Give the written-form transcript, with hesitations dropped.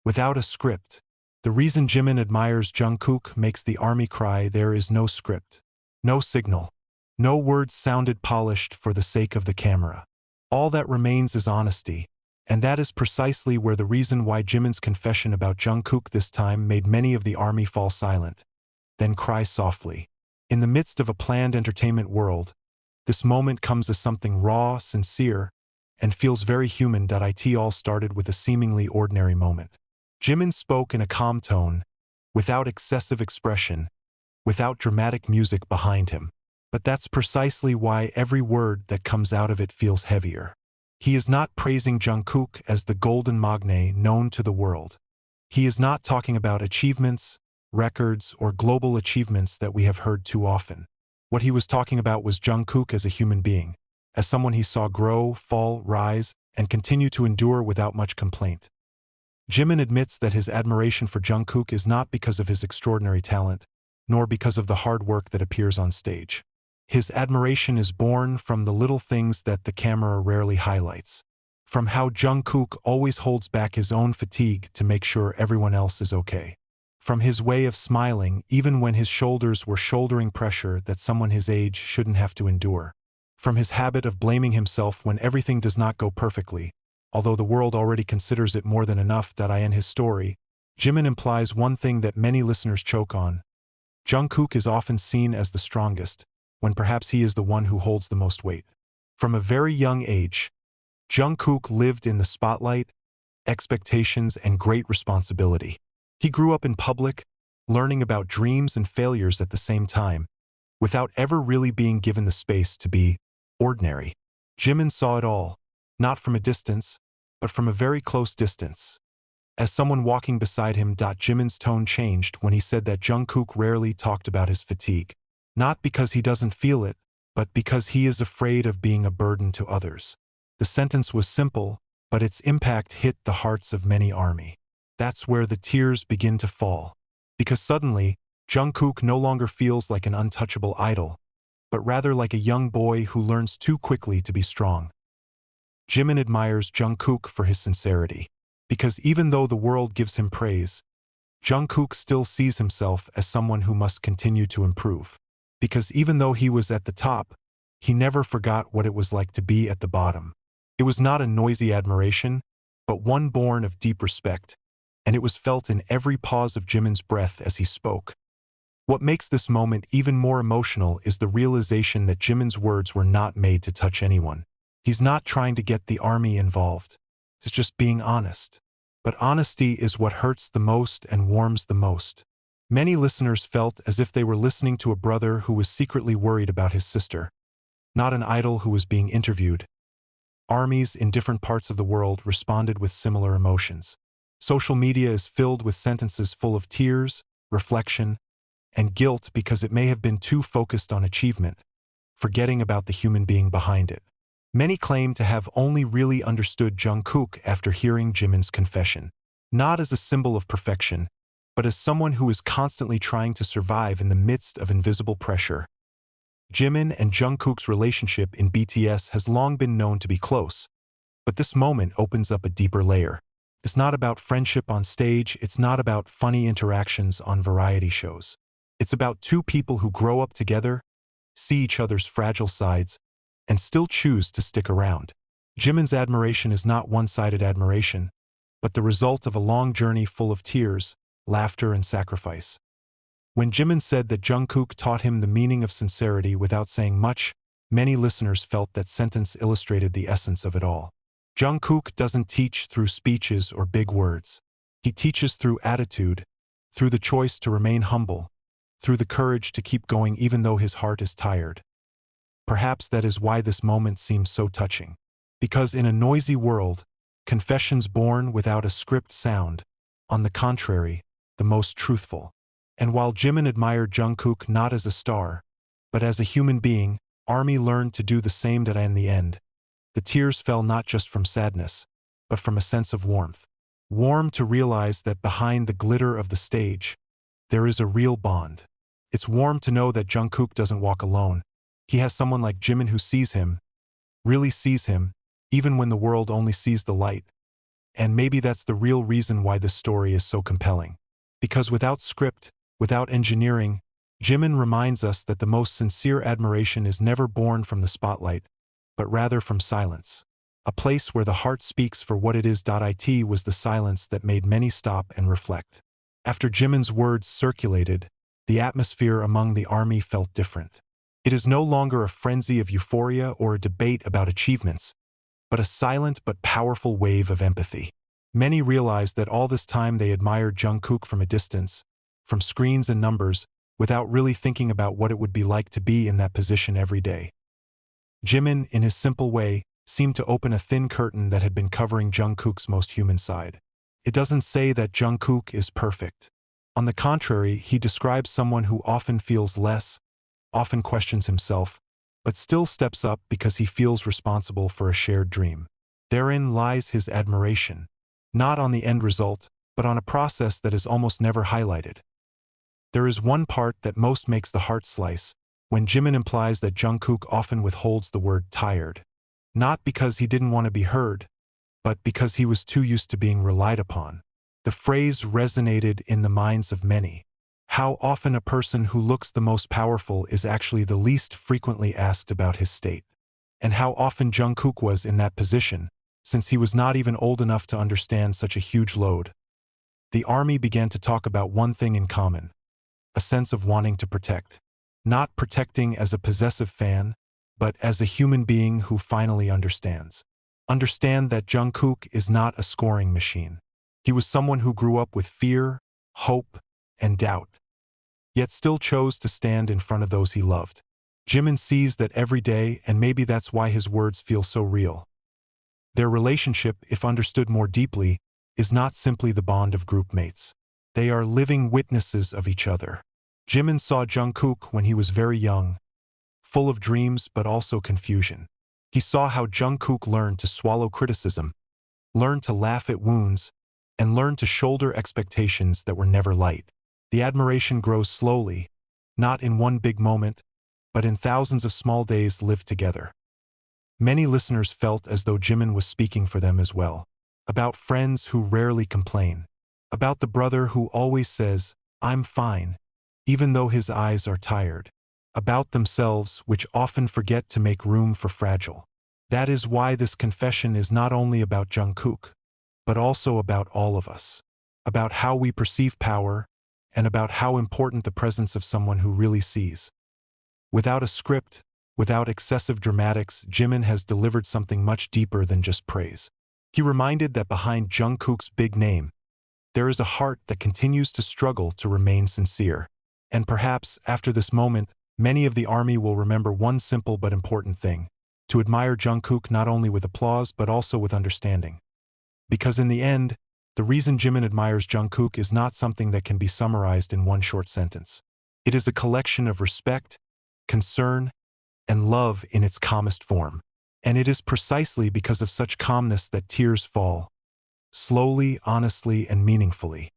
without a script. The reason Jimin admires Jungkook makes the army cry there is no script. No signal. No words sounded polished for the sake of the camera. All that remains is honesty. And that is precisely where the reason why Jimin's confession about Jungkook this time made many of the army fall silent, then cry softly. In the midst of a planned entertainment world, this moment comes as something raw, sincere, and feels very human. It all started with a seemingly ordinary moment. Jimin spoke in a calm tone, without excessive expression, without dramatic music behind him. But that's precisely why every word that comes out of it feels heavier. He is not praising Jungkook as the golden magne known to the world. He is not talking about achievements, records, or global achievements that we have heard too often. What he was talking about was Jungkook as a human being, as someone he saw grow, fall, rise, and continue to endure without much complaint. Jimin admits that his admiration for Jungkook is not because of his extraordinary talent, nor because of the hard work that appears on stage. His admiration is born from the little things that the camera rarely highlights, from how Jungkook always holds back his own fatigue to make sure everyone else is okay, from his way of smiling even when his shoulders were shouldering pressure that someone his age shouldn't have to endure, from his habit of blaming himself when everything does not go perfectly, although the world already considers it more than enough. In his story, Jimin implies one thing that many listeners choke on. Jungkook is often seen as the strongest, when perhaps he is the one who holds the most weight. From a very young age, Jungkook lived in the spotlight, expectations, and great responsibility. He grew up in public, learning about dreams and failures at the same time, without ever really being given the space to be ordinary. Jimin saw it all, not from a distance, but from a very close distance. As someone walking beside him, Jimin's tone changed when he said that Jungkook rarely talked about his fatigue, not because he doesn't feel it, but because he is afraid of being a burden to others. The sentence was simple, but its impact hit the hearts of many army. That's where the tears begin to fall, because suddenly, Jungkook no longer feels like an untouchable idol, but rather like a young boy who learns too quickly to be strong. Jimin admires Jungkook for his sincerity, because even though the world gives him praise, Jungkook still sees himself as someone who must continue to improve. Because even though he was at the top, he never forgot what it was like to be at the bottom. It was not a noisy admiration, but one born of deep respect, and it was felt in every pause of Jimin's breath as he spoke. What makes this moment even more emotional is the realization that Jimin's words were not made to touch anyone. He's not trying to get the army involved. He's just being honest. But honesty is what hurts the most and warms the most. Many listeners felt as if they were listening to a brother who was secretly worried about his sister, not an idol who was being interviewed. Armies in different parts of the world responded with similar emotions. Social media is filled with sentences full of tears, reflection, and guilt because it may have been too focused on achievement, forgetting about the human being behind it. Many claim to have only really understood Jungkook after hearing Jimin's confession, not as a symbol of perfection, but as someone who is constantly trying to survive in the midst of invisible pressure. Jimin and Jungkook's relationship in BTS has long been known to be close, but this moment opens up a deeper layer. It's not about friendship on stage, it's not about funny interactions on variety shows. It's about two people who grow up together, see each other's fragile sides, and still choose to stick around. Jimin's admiration is not one-sided admiration, but the result of a long journey full of tears, laughter, and sacrifice. When Jimin said that Jungkook taught him the meaning of sincerity without saying much, many listeners felt that sentence illustrated the essence of it all. Jungkook doesn't teach through speeches or big words. He teaches through attitude, through the choice to remain humble, through the courage to keep going even though his heart is tired. Perhaps that is why this moment seems so touching. Because in a noisy world, confessions born without a script sound, on the contrary, the most truthful. And while Jimin admired Jungkook not as a star, but as a human being, ARMY learned to do the same. In the end, the tears fell not just from sadness, but from a sense of warmth. Warm to realize that behind the glitter of the stage, there is a real bond. It's warm to know that Jungkook doesn't walk alone. He has someone like Jimin who sees him, really sees him, even when the world only sees the light. And maybe that's the real reason why this story is so compelling. Because without script, without engineering, Jimin reminds us that the most sincere admiration is never born from the spotlight, but rather from silence. A place where the heart speaks for what it is. It was the silence that made many stop and reflect. After Jimin's words circulated, the atmosphere among the army felt different. It is no longer a frenzy of euphoria or a debate about achievements, but a silent but powerful wave of empathy. Many realized that all this time they admired Jungkook from a distance, from screens and numbers, without really thinking about what it would be like to be in that position every day. Jimin, in his simple way, seemed to open a thin curtain that had been covering Jungkook's most human side. It doesn't say that Jungkook is perfect. On the contrary, he describes someone who often feels less, often questions himself, but still steps up because he feels responsible for a shared dream. Therein lies his admiration, not on the end result, but on a process that is almost never highlighted. There is one part that most makes the heart slice, when Jimin implies that Jungkook often withholds the word tired. Not because he didn't want to be heard, but because he was too used to being relied upon. The phrase resonated in the minds of many. How often a person who looks the most powerful is actually the least frequently asked about his state. And how often Jungkook was in that position, since he was not even old enough to understand such a huge load. The army began to talk about one thing in common: a sense of wanting to protect. Not protecting as a possessive fan, but as a human being who finally understands. Understand that Jungkook is not a scoring machine. He was someone who grew up with fear, hope, and doubt, yet still chose to stand in front of those he loved. Jimin sees that every day, and maybe that's why his words feel so real. Their relationship, if understood more deeply, is not simply the bond of group mates. They are living witnesses of each other. Jimin saw Jungkook when he was very young, full of dreams but also confusion. He saw how Jungkook learned to swallow criticism, learned to laugh at wounds, and learned to shoulder expectations that were never light. The admiration grows slowly, not in one big moment, but in thousands of small days lived together. Many listeners felt as though Jimin was speaking for them as well. About friends who rarely complain. About the brother who always says, "I'm fine," even though his eyes are tired. About themselves, which often forget to make room for fragile. That is why this confession is not only about Jungkook, but also about all of us. About how we perceive power, and about how important the presence of someone who really sees. Without a script, without excessive dramatics, Jimin has delivered something much deeper than just praise. He reminded that behind Jungkook's big name, there is a heart that continues to struggle to remain sincere. And perhaps, after this moment, many of the army will remember one simple but important thing: to admire Jungkook not only with applause but also with understanding. Because in the end, the reason Jimin admires Jungkook is not something that can be summarized in one short sentence. It is a collection of respect, concern, and love in its calmest form. And it is precisely because of such calmness that tears fall, slowly, honestly, and meaningfully.